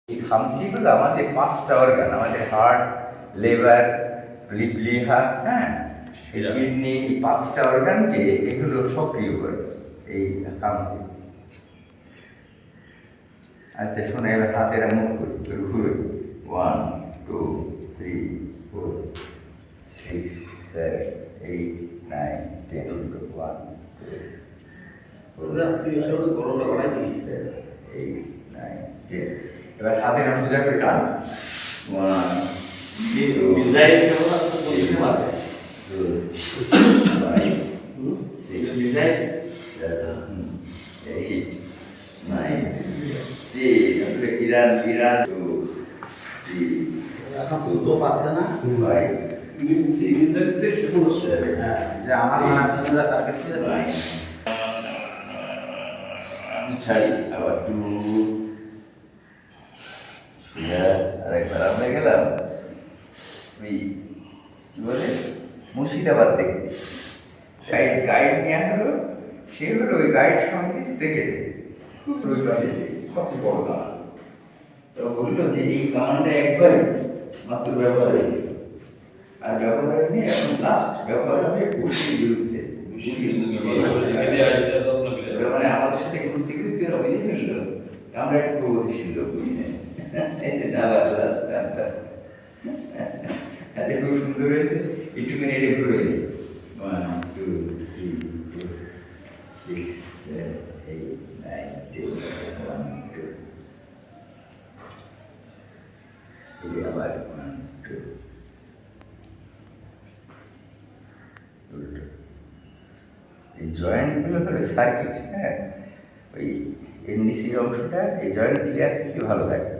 এই খামসিগুলো আমাদের 5টা অর্গান, আমাদের হার্ট, লিভার, লিভার, হ্যাঁ, এই কিডনি, এই 5টা অর্গানকে এগুলো সক্রিয় করে এই খামসি। আচ্ছা শোনো, এবার হাতেরা মুভ করি, ঘুরে 1 2 3 4 6 7 8 9 10 1 এবার হাতের পূজা করে টান 1 2 ইরান ইরান এখন সুতো পাচ্ছে না যে আমার মানাচ্ছিরা টার্গেট করেছে ছাড়ি আবার টু আরেকবার আমরা গেলাম ওই কি বলে মুর্শিদাবাদ দেখতে, গাইড নেওয়া হলো, সে হলো ওই গাইড সঙ্গে সেক্রেটারি, খুব রবিবারে সবচেয়ে বড় কামান। তো বললো যে এই কামানটা একবারই মাত্র ব্যবহার হয়েছে, আর ব্যবহার নিয়ে এখন লাস্ট ব্যবহার হবে ঘুষির বিরুদ্ধে। মানে আমাদের সাথে ঘুরতে ঘুরতে অভিযোগ মিললো আমরা একটু প্রগতিশীল লোক, বুঝছেন? আচ্ছা খুব সুন্দর হয়েছে, একটুখানি এটা ঘুরে 1 2 3 4 6 7 8 9 10 1 2 এটা আবার 1 2 এই জয়েন্টগুলো হলো সার্কিট, হ্যাঁ, ওই এনডিসির অংশটা এই জয়েন্ট ক্লিয়ার থেকে ভালো থাকে।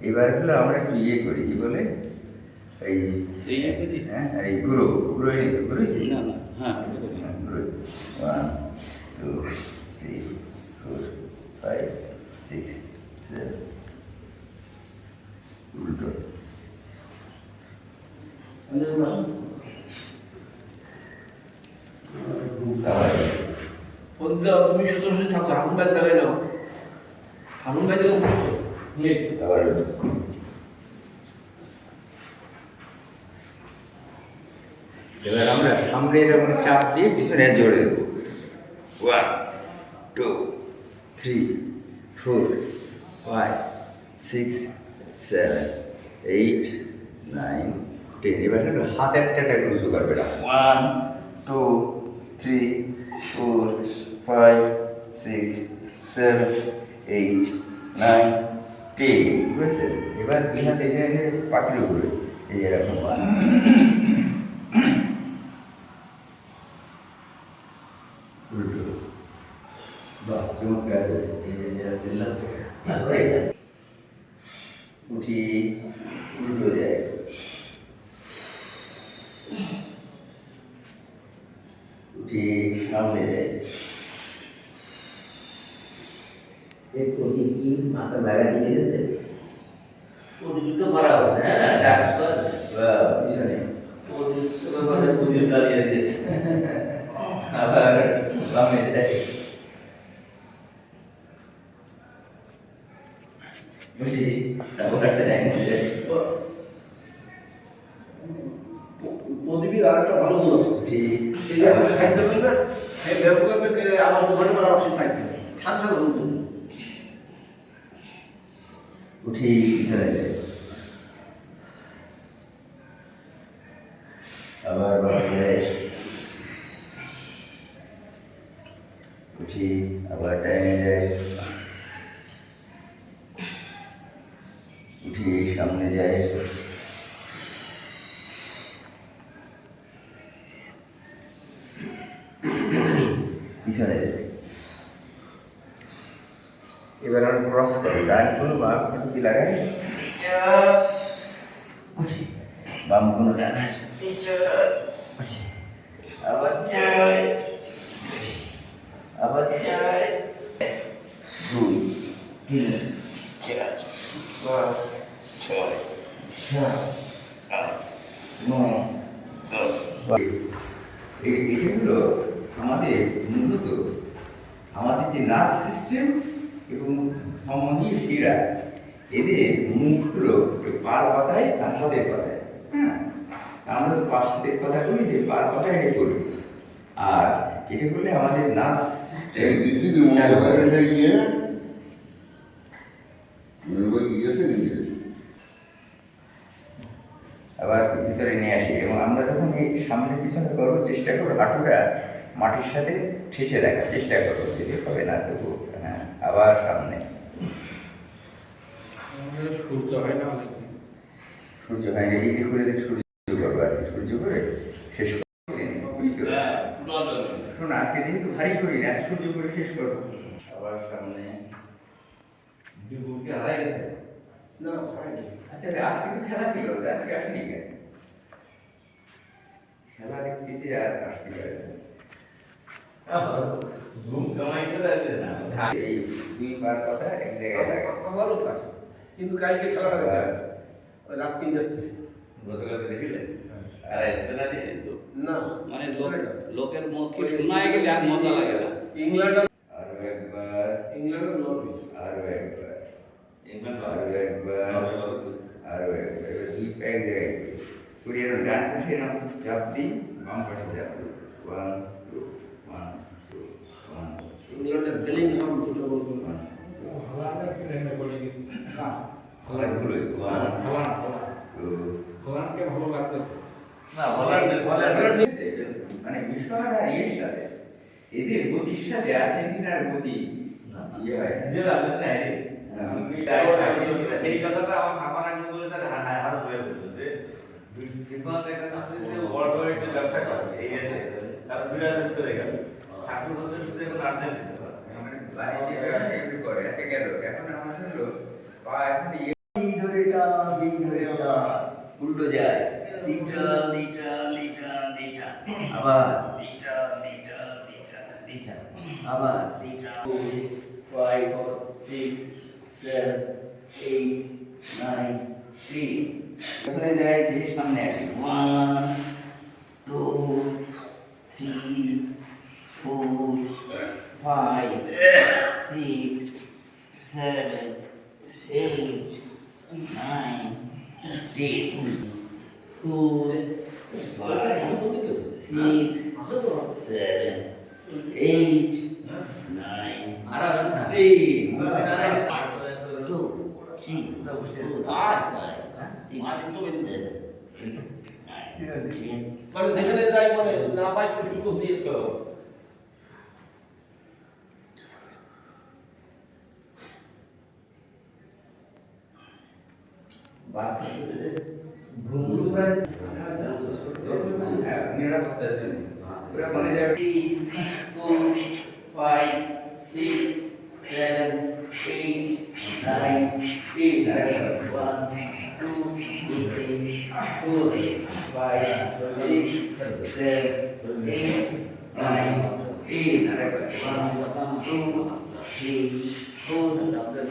এবার হলো আমরা একটু ইয়ে করি, কি বলে এই হ্যাঁ এই গুঁড়ো ঘুরেছি না না হ্যাঁ ঘুরো 1 2 3 4 5 6 7 উল্টো তুমি শুধু শুধু থাকো, হারুন ভাই জায়গায় নাও, হারুন ভাই দেখো আবার এবার আমরা সামনে এরকম চাপ দিয়ে পিছনে জোরে দেবো 1 2 3 4 5 6 7 8 9 10 এবার হলো হাতের টাটা উঁচু করবে না 1 2 3 4 5 6 7 8 9 10 বুঝেছেন? এবার দুই হাতে এই যে পাখির উপরে এই এরকম উল্টো বাহ চমৎকার হয়েছে। উঠি উল্টো যায়, উঠি সামনে যায়, কি মাথা লাগা দিয়ে গেছে প্রতিযুক্ত করা হবে, হ্যাঁ ডাক্তার পিছনে প্রতিযোগিতা দিয়ে দিয়েছে আবার বামে যায়, বুঝি ওটাতে যায় প্রদীপের আর একটা ভালো গুণ আছে, ঠিক এই যে আমরা খাদ্য করবে এই ব্যবহার করবে আমার দোকানে পর আমার সাথে থাকবে সাথে সাথে বলবো উঠি পিছনে যায়, আবার বামে যায়, উঠি আবার ডাইনে যায়, উঠি সামনে যায়, পিছনে যায়। এবার আমরা ক্রস করবো, ডান কোনো বাম কোনো কি লাগাই উঠি, বাম কোনো ডান উঠি, আবার চাই, আবার চাই, 2 3 4 5 6 7 8 9 10। এটা হলো আমাদের মূলত আমাদের যে নার্ভ সিস্টেম এবং ধমনী শিরা, এদের মুখগুলো একটু পার কথায় আর হাতের কথায়। হ্যাঁ, আমরা তো হাতের কথা করি, যে পার কথায় এটা করি। আর এটা করলে আমাদের নার্ভ সিস্টেম আবার ভিতরে নিয়ে আসি, এবং আমরা যখন এই সামনে পিছনে করবো, চেষ্টা করবো হাঁটুটা মাটির সাথে ঠেসে রাখার চেষ্টা করবো, যদি হবে না তবু। হ্যাঁ, আবার সামনে। সূর্য হয় না, সূর্য হয় না, এই যে করে সূর্য করবো আজকে, সূর্য করে শেষ করে বুঝছো? শোনো, আজকে যেহেতু ভারী করি না, সূর্য করে শেষ করবো। আবার সামনে। হারাই গেছে। না হয়নি। আচ্ছা, আজকে তো খেলা ছিল, আজকে আসেনি কেন? খেলা দেখতেছি আর আসতে পারে না। এই দুই বার কথা এক জায়গায় লাগে। আমারও তাই। কিন্তু কালকে খেলাটা দেখে ওই রাত 3টাতে। গতকালকে দেখিলে? আর এসেনা দিয়ে তো। না মানে লোকের মুখে শোনায় গেলে আর মজা লাগে না। ইংল্যান্ড আরো একবার, ইংল্যান্ড নরওয়ে। আরো একবার, ইংল্যান্ড আরো একবার, আরো একবার। এবার দুই পা এক জায়গায় করি। এর ডান পাশে এরকম চাপ দিই, বাম পাশে চাপ দিই। 1 2 1 2 1 ইংল্যান্ডের বেলিংহাম দুটো গোল করল। হলার গুলো 1 2 হল্যান্ডকে ভালো লাগতো। না, হল্যান্ড মানে বিশ্বকাপ আর ইয়ের সাথে, এদের গতির সাথে আর্জেন্টিনার গতি ইয়ে হয়। যে লাগবে না এই কথাটা আমার খাবার আগে বলে তার হার হয়ে বলতো যে বিপদ একটা আছে যে ওয়ার্ল্ড ওয়াইড যে ব্যবসা করে এই আছে তার বিরাট চলে গেল ঠাকুর বলছে শুধু এখন আর্জেন্টিনা একটু করে আছে গেল। এখন আমার হলো পা এখন এই ধরে টান, এই ধরে টান, উল্টো যায়। লিটার লিটার লিটার লিটার, আবার লিটার লিটার লিটার লিটার, আবার লিটার। 5 6 7 8 9 3 ধরে যায়, যে সামনে আসি। 1 2 3 4 5 6 7 8 9 10 4 5 6 7 8 9 10 2 3 4 5 6 7 8 9 মানে যেখানে যাই মানে না পাই তো সুযোগ দিয়ে তো নিরাপত্তার জন্য ওরা বলে যাবে 4 5 6 7 8 9 10 1 2 3 4 5 6 7 8 9 10 1 2 3 4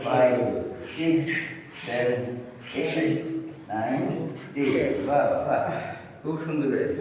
5 6 7 8 9 10 বাহ বাহ, খুব সুন্দর হয়েছে।